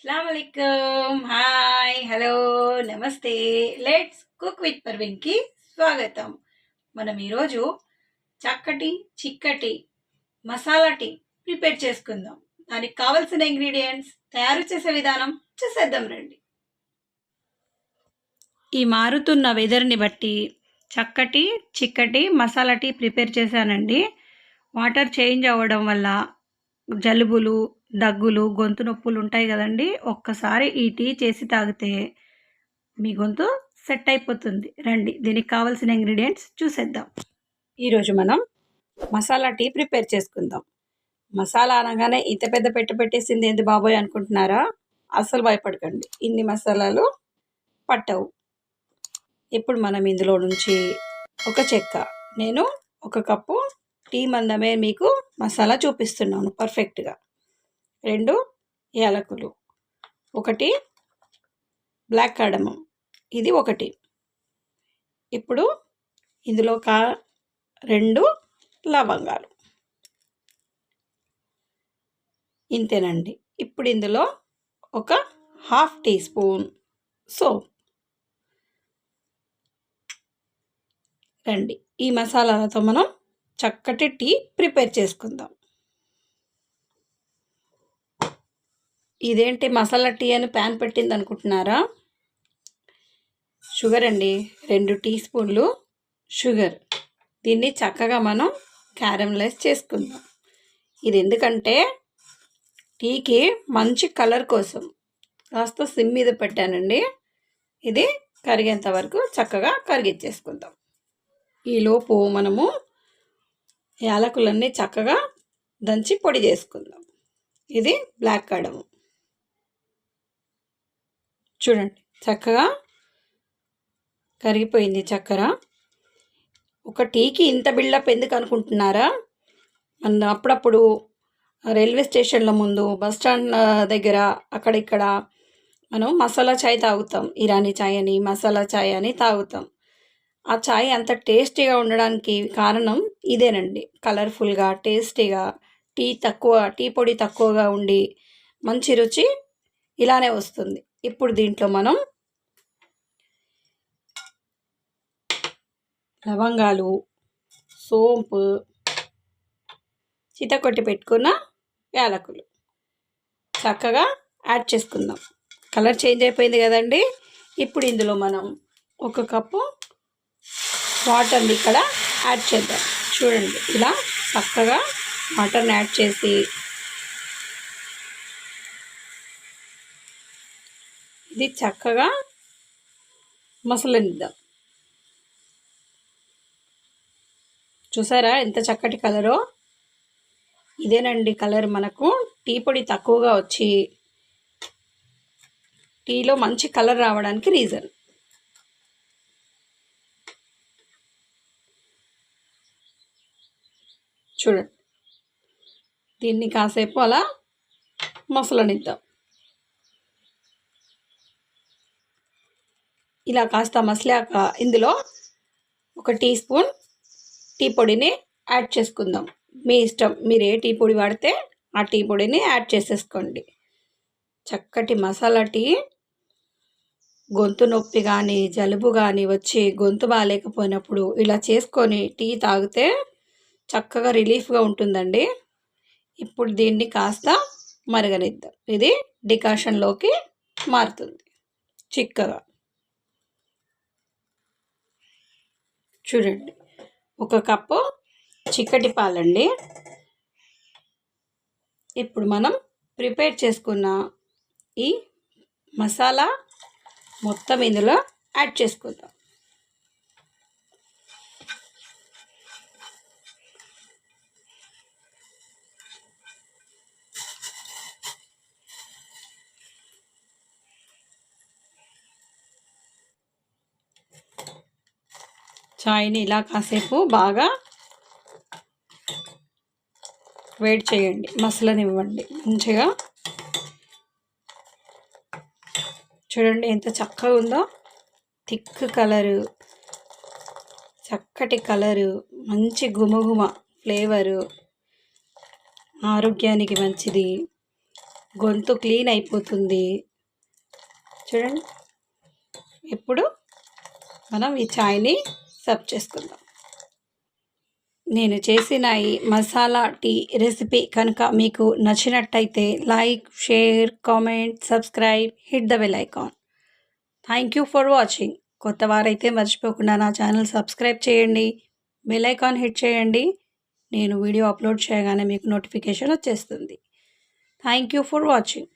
అస్సలాముఅలైకుం. Hi, hello, నమస్తే. Let's cook with పర్వీన్కి స్వాగతం. మనం ఈరోజు చక్కటి చిక్కటి మసాలా టీ ప్రిపేర్ చేసుకుందాం. దానికి కావలసిన ఇంగ్రీడియంట్స్, తయారు చేసే విధానం చూసేద్దాం రండి. ఈ మారుతున్న వెదర్ని బట్టి చక్కటి చిక్కటి మసాలా టీ ప్రిపేర్ చేశానండి. వాటర్ చేంజ్ అవ్వడం వల్ల జలుబులు, దగ్గులు, గొంతు నొప్పులు ఉంటాయి కదండి. ఒక్కసారి ఈ టీ చేసి తాగితే మీ గొంతు సెట్ అయిపోతుంది. రండి, దీనికి కావాల్సిన ఇంగ్రీడియంట్స్ చూసేద్దాం. ఈరోజు మనం మసాలా టీ ప్రిపేర్ చేసుకుందాం. మసాలా అనగానే ఇంత పెద్ద పెట్టేసింది ఏంది బాబోయ్ అనుకుంటున్నారా? అస్సలు భయపడకండి, ఇన్ని మసాలాలు పట్టవు. ఇప్పుడు మనం ఇందులో నుంచి ఒక చెక్క, నేను ఒక కప్పు టీ మందమే మీకు మసాలా చూపిస్తున్నాను పర్ఫెక్ట్గా. 2 యాలకులు, 1 బ్లాక్ కార్డమమ్, ఇది 1. ఇప్పుడు ఇందులో 2 లవంగాలు, ఇంతేనండి. ఇప్పుడు ఇందులో ఒక ½ టీ స్పూన్ సోంపు. రండి, ఈ మసాలాలతో మనం చక్కటి టీ ప్రిపేర్ చేసుకుందాం. ఇదేంటి మసాలా టీ అని ప్యాన్ పెట్టింది అనుకుంటున్నారా? షుగర్ అండి, 2 టీ స్పూన్లు షుగర్. దీన్ని చక్కగా మనం క్యారమలైజ్ చేసుకుందాం. ఇది ఎందుకంటే టీకి మంచి కలర్ కోసం కాస్త సిమ్ మీద పెట్టానండి. ఇది కరిగేంత వరకు చక్కగా కరిగించేసుకుందాం. ఈలోపు మనము యాలకులన్నీ చక్కగా దంచి పొడి చేసుకుందాం. ఇది బ్లాక్ కార్డమమ్, చూడండి చక్కగా కరిగిపోయింది చక్కెర. ఒక టీకి ఇంత బిల్డప్ ఎందుకు అనుకుంటున్నారా? మన అప్పుడప్పుడు రైల్వే స్టేషన్ల ముందు, బస్ స్టాండ్ దగ్గర అక్కడిక్కడ మనం మసాలా చాయ్ తాగుతాం. ఇరానీ చాయ్ అని, మసాలా చాయ్ అని తాగుతాం. ఆ చాయ్ అంత టేస్టీగా ఉండడానికి కారణం ఇదేనండి. కలర్ఫుల్గా, టేస్టీగా, టీ పొడి తక్కువగా ఉండి మంచి రుచి ఇలానే వస్తుంది. ఇప్పుడు దీంట్లో మనం లవంగాలు, సోంపు, చితకొట్టి పెట్టుకున్న యాలకులు చక్కగా యాడ్ చేసుకుందాం. కలర్ చేంజ్ అయిపోయింది కదండి. ఇప్పుడు ఇందులో మనం 1 కప్పు వాటర్ని ఇక్కడ యాడ్ చేద్దాం. చూడండి, ఇలా చక్కగా వాటర్ని యాడ్ చేసి ఇది చక్కగా మసలనిద్దాం. చూసారా ఎంత చక్కటి కలరో? ఇదేనండి కలర్ మనకు టీ పొడి తక్కువగా వచ్చి టీలో మంచి కలర్ రావడానికి రీజన్. చూడండి, దీన్ని కాసేపు అలా మసలనిద్దాం. ఇలా కాస్త మసలాక ఇందులో 1 టీ స్పూన్ టీ పొడిని యాడ్ చేసుకుందాం. మీ ఇష్టం, మీరు ఏ టీ పొడి వాడితే ఆ టీ పొడిని యాడ్ చేసేసుకోండి. చక్కటి మసాలా టీ గొంతు నొప్పి కానీ, జలుబు కానీ వచ్చి గొంతు బాగాలేకపోయినప్పుడు ఇలా చేసుకొని టీ తాగితే చక్కగా రిలీఫ్గా ఉంటుందండి. ఇప్పుడు దీన్ని కాస్త మరగనిద్దాం. ఇది డికాషన్లోకి మారుతుంది చిక్కగా. చూడండి, 1 కప్పు చిక్కటి పాలండి. ఇప్పుడు మనం ప్రిపేర్ చేసుకున్న ఈ మసాలా మొత్తం ఇందులో యాడ్ చేసుకుందాం. చాయ్ని ఇలా కాసేపు బాగా వేడి చేయండి, మసలనివ్వండి మంచిగా. చూడండి ఎంత చక్కగా ఉందో. థిక్ కలరు, చక్కటి కలరు, మంచి గుమగుమ ఫ్లేవరు, ఆరోగ్యానికి మంచిది, గొంతు క్లీన్ అయిపోతుంది. చూడండి. ఇప్పుడు మనం ఈ చాయ్ని సర్వ్ చేసుకుందాం. నేను చేసిన ఈ మసాలా టీ రెసిపీ కనుక మీకు నచ్చినట్టయితే like, share, comment, subscribe, hit the bell icon. Thank you for watching. కొత్త వారైతే మర్చిపోకుండా నా ఛానల్ సబ్స్క్రైబ్ చేయండి, బెల్ ఐకాన్ హిట్ చేయండి. నేను వీడియో అప్లోడ్ చేయగానే మీకు నోటిఫికేషన్ వచ్చేస్తుంది. Thank you for watching.